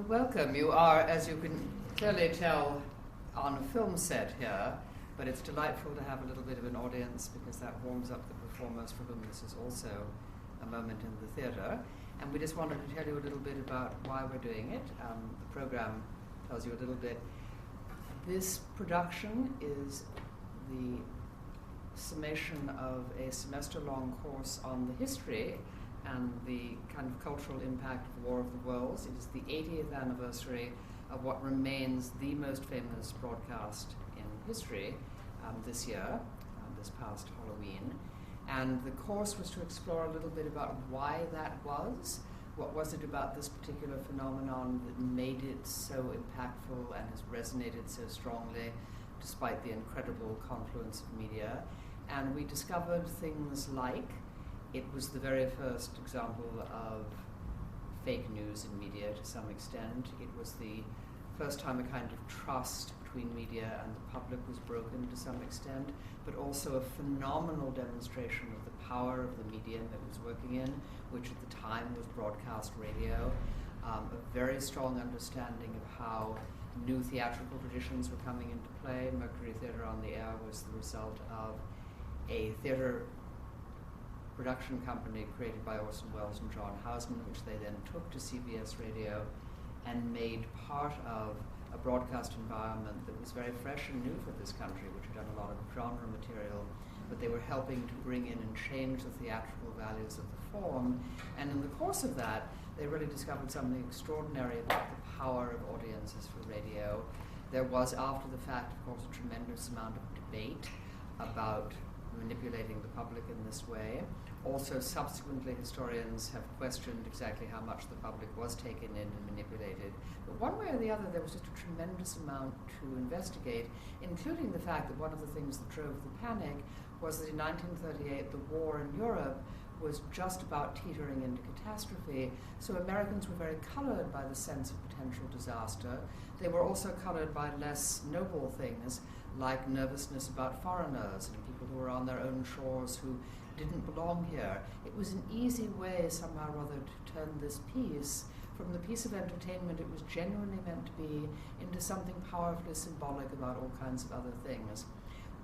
Well, welcome. You are, as you can clearly tell, on a film set here, but it's delightful to have a little bit of an audience because that warms up the performers for whom this is also a moment in the theatre. And we just wanted to tell you a little bit about why we're doing it. The program tells you a little bit. This production is the summation of a semester-long course on the history and the kind of cultural impact of War of the Worlds. It is the 80th anniversary of what remains the most famous broadcast in history this year, this past Halloween. And the course was to explore a little bit about why that was. What was it about this particular phenomenon that made it so impactful and has resonated so strongly despite the incredible confluence of media? And we discovered things like it was the very first example of fake news in media to some extent. It was the first time a kind of trust between media and the public was broken to some extent, but also a phenomenal demonstration of the power of the medium it was working in, which at the time was broadcast radio. A very strong understanding of how new theatrical traditions were coming into play. Mercury Theatre on the Air was the result of a theatre production company created by Orson Welles and John Houseman, which they then took to CBS Radio and made part of a broadcast environment that was very fresh and new for this country, which had done a lot of genre material, but they were helping to bring in and change the theatrical values of the form. And in the course of that, they really discovered something extraordinary about the power of audiences for radio. There was, after the fact, of course, a tremendous amount of debate about manipulating the public in this way. Also, subsequently, historians have questioned exactly how much the public was taken in and manipulated. But one way or the other, there was just a tremendous amount to investigate, including the fact that one of the things that drove the panic was that in 1938, the war in Europe was just about teetering into catastrophe. So Americans were very colored by the sense of potential disaster. They were also colored by less noble things, like nervousness about foreigners and people who were on their own shores who didn't belong here. It was an easy way somehow or other to turn this piece from the piece of entertainment it was genuinely meant to be into something powerfully symbolic about all kinds of other things.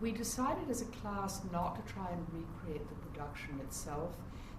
We decided as a class not to try and recreate the production itself,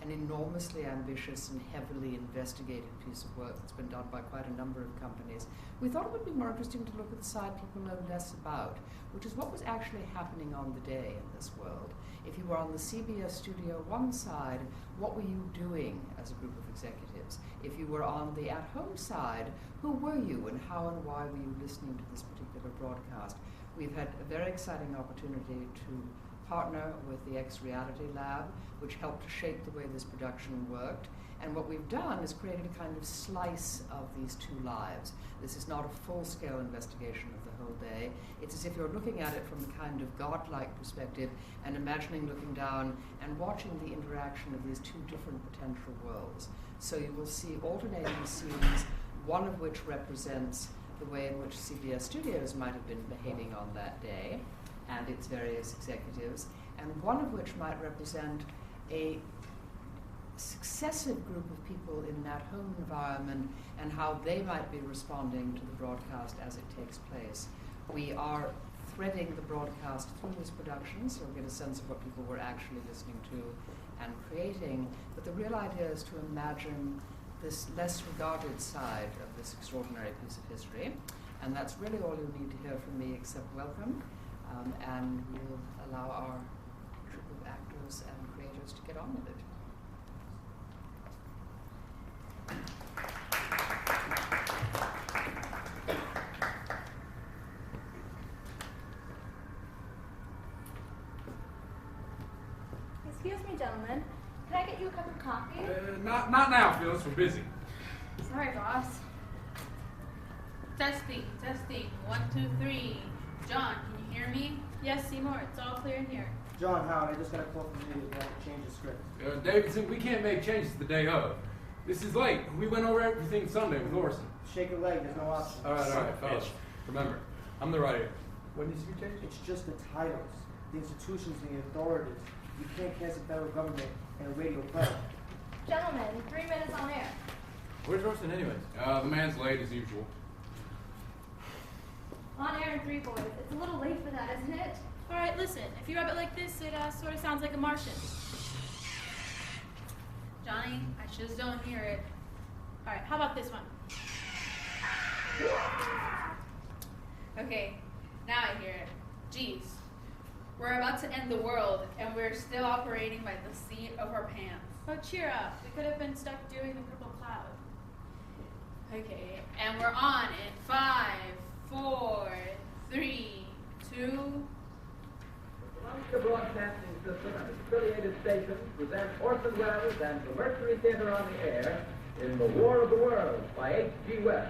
an enormously ambitious and heavily investigated piece of work that's been done by quite a number of companies. We thought it would be more interesting to look at the side people know less about, which is what was actually happening on the day in this world. If you were on the CBS Studio One side, what were you doing as a group of executives? If you were on the at-home side, who were you and how and why were you listening to this particular broadcast? We've had a very exciting opportunity to partner with the X-Reality Lab, which helped to shape the way this production worked. And what we've done is created a kind of slice of these two lives. This is not a full-scale investigation of the whole day. It's as if you're looking at it from a kind of godlike perspective and imagining looking down and watching the interaction of these two different potential worlds. So you will see alternating scenes, one of which represents the way in which CBS Studios might have been behaving on that day and its various executives, and one of which might represent a successive group of people in that home environment and how they might be responding to the broadcast as it takes place. We are threading the broadcast through this production, so we'll get a sense of what people were actually listening to and creating, but the real idea is to imagine this less regarded side of this extraordinary piece of history, and that's really all you need to hear from me except welcome, and we'll allow our troupe of actors and creators to get on with it. Excuse me, gentlemen. Can I get you a cup of coffee? Not now, Phyllis. We're busy. Sorry, boss. Testing. 1, 2, 3. John, can you hear me? Yes, Seymour, it's all clear in here. John, Howard, I just got a call from you. We have to change the script. Davidson, we can't make changes the day of. This is late. We went over everything Sunday with Orson. Shake a leg, there's no option. All right, fellas. Remember, I'm the writer. What needs to be changed? It's just the titles, the institutions, and the authorities. You can't cast a federal government in a radio play. Gentlemen, 3 minutes on air. Where's Orson anyways? The man's late as usual. On air in 3, boys. It's a little late for that, isn't it? All right, listen. If you rub it like this, it sort of sounds like a Martian. Johnny, I just don't hear it. All right, how about this one? Okay, now I hear it. Geez, we're about to end the world, and we're still operating by the seat of our pants. Oh, cheer up. We could have been stuck doing the purple cloud. Okay, and we're on in 5, 4, 3, 2. The Broadcasting System and its affiliated stations present Orson Welles and the Mercury Theater on the air in The War of the Worlds by H.G. Wells.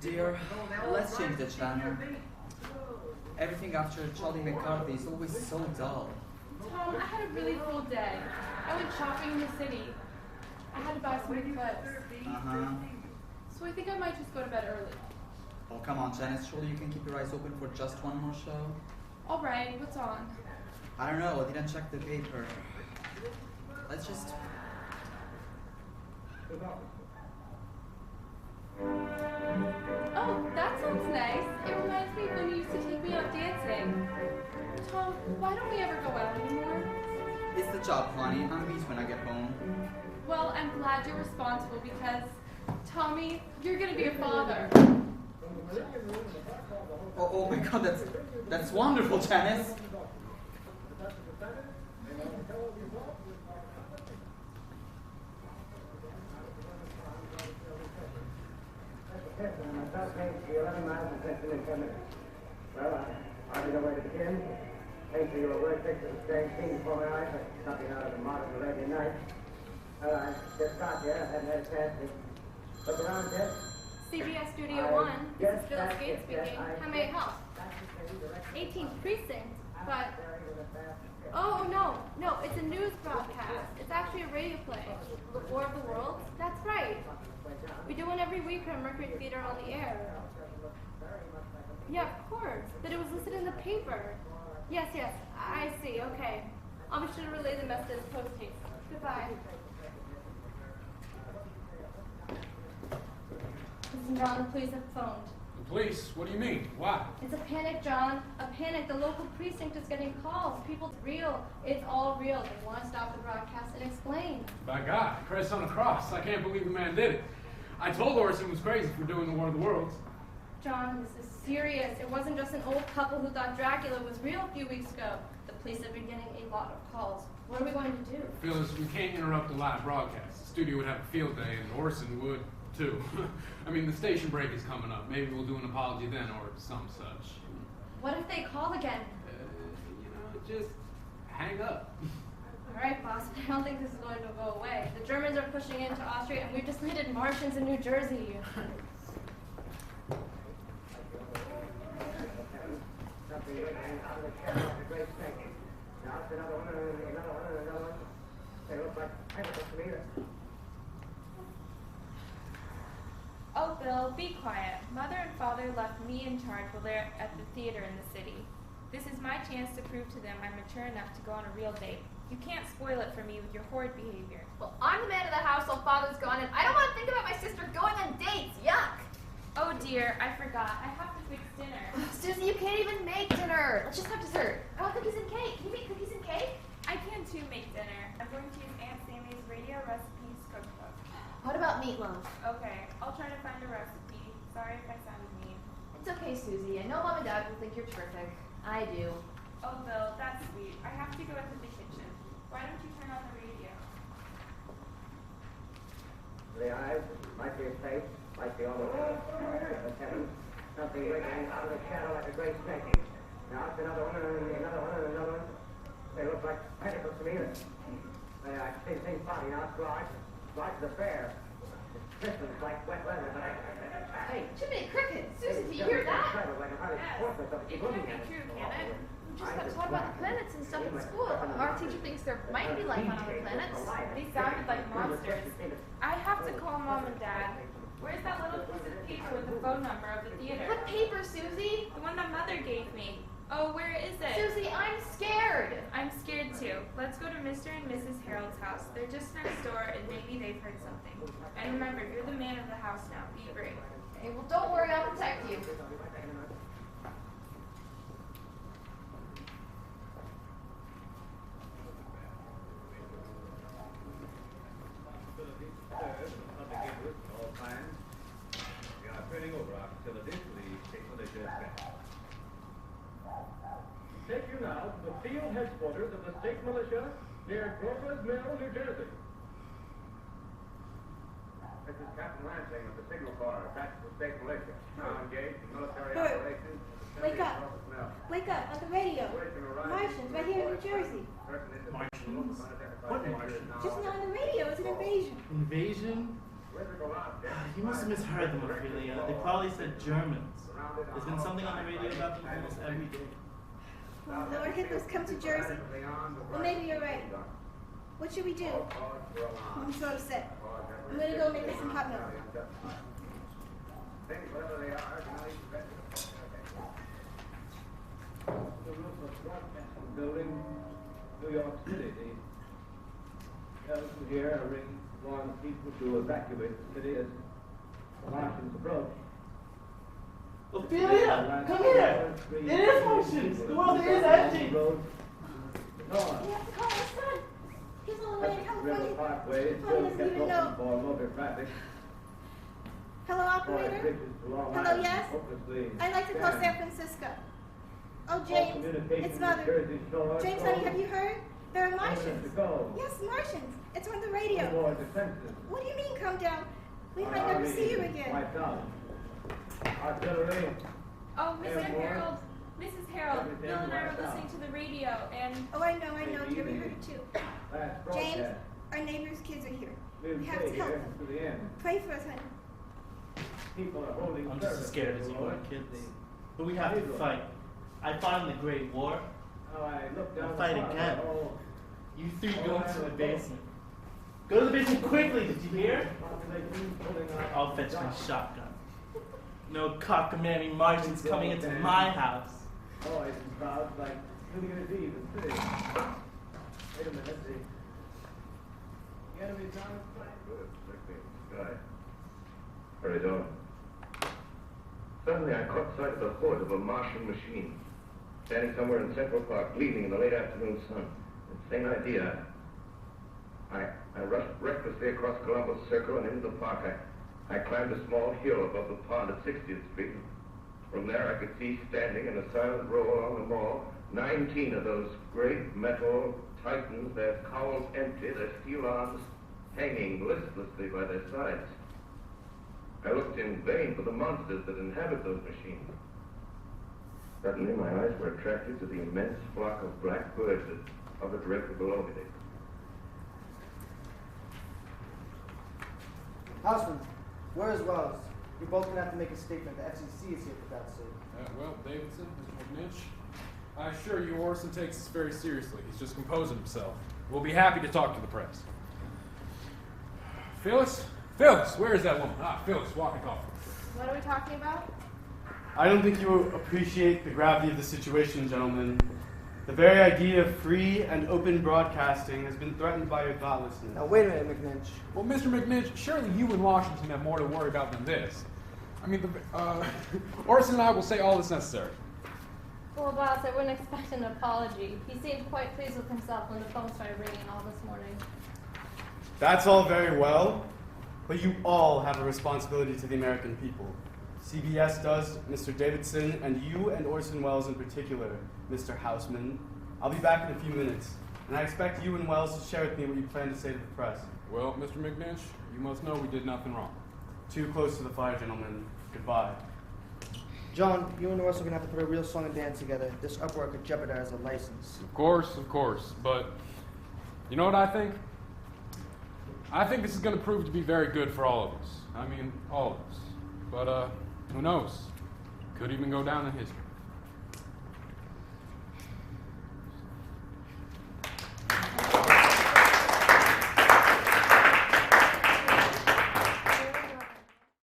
Dear, let's change the channel. Everything after Charlie McCarthy is always so dull. Tom, I had a really full day. I went shopping in the city. I had to buy some new clothes. Uh-huh. So I think I might just go to bed early. Oh, come on, Janice. Surely you can keep your eyes open for just one more show? All right, what's on? I don't know. I didn't check the paper. Let's just... Oh, that sounds nice. It reminds me of when you used to take me out dancing. Tom, why don't we ever go out anymore? It's the job, honey. I'm beat when I get home. Well, I'm glad you're responsible because, Tommy, you're gonna be a father. Oh my God, that's wonderful, Janice. Well, I hardly know where to begin. Painting your word picture of strange things before my eyes, like something out of the modern Arabian Nights. I just got here. I haven't had a chance to look around yet. CBS Studio One. This is Phyllis Gates speaking. How may I help? 18th precinct, but oh no, it's a news broadcast. It's actually a radio play. The War of the Worlds. That's right. We do one every week on Mercury Theater on the air. Yeah, of course. That it was listed in the paper. Yes, I see. Okay. I'll be sure to relay the message post haste. Goodbye. Listen, John, the police have phoned. The police? What do you mean? Why? It's a panic, John. A panic. The local precinct is getting calls. People, it's real. It's all real. They want to stop the broadcast and explain. By God, Christ on a cross. I can't believe the man did it. I told Orson was crazy for doing the War of the Worlds. John, this is serious. It wasn't just an old couple who thought Dracula was real a few weeks ago. The police have been getting a lot of calls. What are we going to do? Phyllis, we can't interrupt a live broadcast. The studio would have a field day, and Orson would, too. I mean, the station break is coming up. Maybe we'll do an apology then, or some such. What if they call again? Just hang up. All right, boss, but I don't think this is going to go away. The Germans are pushing into Austria, and we've just landed Martians in New Jersey. Oh, Bill, be quiet. Mother and Father left me in charge while they're at the theater in the city. This is my chance to prove to them I'm mature enough to go on a real date. You can't spoil it for me with your horrid behavior. Well, I'm the man of the house while Father's gone, and I don't want to think about my sister going on dates. Yuck! Oh dear, I forgot. I have to fix dinner. Susie, you can't even make dinner. Let's just have dessert. I want cookies and cake. Can you make cookies and cake? I can too make dinner. I'm going to use Aunt Sammy's radio recipes cookbook. What about meatloaf? Okay, I'll try to find a recipe. Sorry if I sounded mean. It's okay, Susie. I know Mom and Dad will think you're terrific. I do. Oh, Bill, that's sweet. I have to go into the kitchen. Why don't you turn on the radio? The eyes might be a face, might be all over. But heaven, something wriggling out of the shadow like a great snake. Now it's another one, and another one, and another one. They look like tentacles to me. I see the same body. Now it's like the bear. It's Christmas like wet weather, but Hey, Jiminy Cricket! Susie, do you hear that? Yes. It can't be true, can it? just got taught about the planets and stuff in school. Our teacher thinks there might be life on other planets. These sounded like monsters. I have to call Mom and Dad. Where's that little piece of paper with the phone number of the theater? What paper, Susie? The one that Mother gave me. Oh, where is it? Susie, I'm scared. I'm scared too. Let's go to Mr. and Mrs. Harold's house. They're just next door and maybe they've heard something. And remember, you're the man of the house now. Be brave. Okay, well, don't worry, I'll protect you. Take you now to the field headquarters of the state militia near Grover's Mill, New Jersey. This is Captain Lansing of the Signal Corps, attached to the state militia. Now engaged in military Bert, operations. wake up. Wake up, on the radio. Martians, right here in New Jersey. Martians? What Martians? Just now on the radio, it's an invasion. Invasion? You must have misheard them, Ophelia. They probably said Germans. There's been something on the radio about them almost every day. Well, Lord Hitler's come to Jersey. Well, maybe you're right. What should we do? I'm so upset. I'm gonna go make us some hot milk. The roof of the broadcasting building, New York City. The telephone here rings warn people to evacuate the city as the Martians approach. Ophelia, come here! It is Martians! The world is ending! We have to call my son. He's on the way to River California. Parkway He is probably still doesn't kept even open know. for motor traffic. Hello, operator? Hello, yes? I'd like to call San Francisco. Oh, James, it's Mother. James, honey, have you heard? There are Martians. Yes, Martians. It's on the radio. What do you mean, come down? We might never see you again. Artillery. Oh, Mr. Harold. Mrs. Harold. Bill and I were listening to the radio and... Oh, I know. Jerry heard it too. James, our neighbor's kids are here. We have to help them. Pray for us, honey. People are holding I'm just as scared as you are, kids. But we have to fight. I fought in the Great War. I'll fight again. You three go into the basement. Go to the basement quickly, did you hear? I'll fetch my shotgun. No cockamamie Martians coming into my house. Boys and crowds like New Year's Eve in the city. Wait a minute, the enemy's on its way. Good. Sky. Hurried on. Suddenly I caught sight of the hood of a Martian machine, standing somewhere in Central Park, gleaming in the late afternoon sun. Same idea. I rushed recklessly across Columbus Circle and into the park. I climbed a small hill above the pond at 60th Street. From there I could see standing in a silent row along the mall 19 of those great metal titans, their cowls empty, their steel arms hanging listlessly by their sides. I looked in vain for the monsters that inhabit those machines. Suddenly my eyes were attracted to the immense flock of black birds that hovered directly below me. Houseman, where is Wells? You're both going to have to make a statement. The FCC is here for that sake. Well, Davidson, Mr. McNinch, I assure you Orson takes this very seriously. He's just composing himself. We'll be happy to talk to the press. Phyllis? Phyllis, where is that woman? Phyllis, walk and talk. What are we talking about? I don't think you appreciate the gravity of the situation, gentlemen. The very idea of free and open broadcasting has been threatened by your thoughtlessness. Now, wait a minute, McNinch. Well, Mr. McNinch, surely you in Washington have more to worry about than this. I mean, Orson and I will say all that's necessary. Well, boss, I wouldn't expect an apology. He seemed quite pleased with himself when the phone started ringing all this morning. That's all very well, but you all have a responsibility to the American people. CBS does, Mr. Davidson, and you and Orson Welles in particular, Mr. Houseman. I'll be back in a few minutes, and I expect you and Welles to share with me what you plan to say to the press. Well, Mr. McNinch, you must know we did nothing wrong. Too close to the fire, gentlemen. Goodbye. John, you and Orson are going to have to put a real song and dance together. This uproar could jeopardize the license. Of course, but you know what I think? I think this is going to prove to be very good for all of us. I mean, all of us. But, who knows? Could even go down in history.